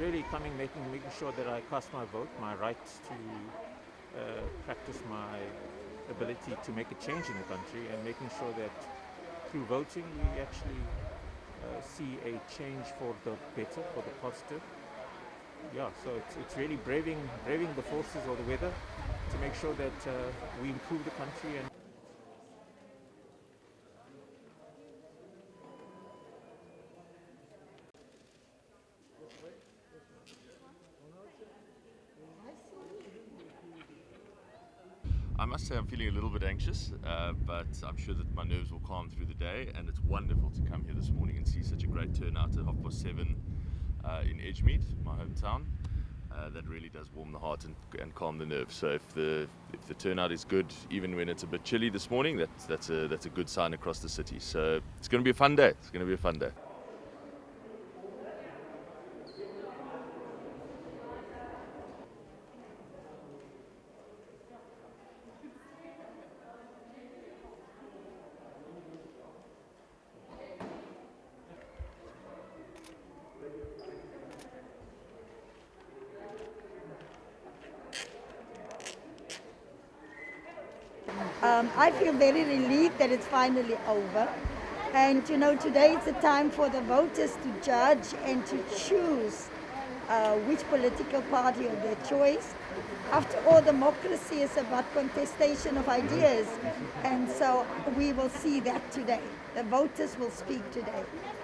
really making sure that I cast my vote, my right to practice my ability to make a change in the country, and making sure that through voting we actually see a change for the better, for the positive. Yeah, so it's really braving the forces or the weather to make sure that we improve the country. And I must say I'm feeling a little bit anxious, but I'm sure that my nerves will calm through the day, and it's wonderful to come here this morning and see such a great turnout at 7:30 in Edgemead, my hometown. That really does warm the heart and calm the nerves. So if the turnout is good, even when it's a bit chilly this morning, that's a good sign across the city. So it's going to be a fun day. It's going to be a fun day. I feel very relieved that it's finally over. And today is the time for the voters to judge and to choose which political party of their choice. After all, democracy is about contestation of ideas. And so we will see that today. The voters will speak today.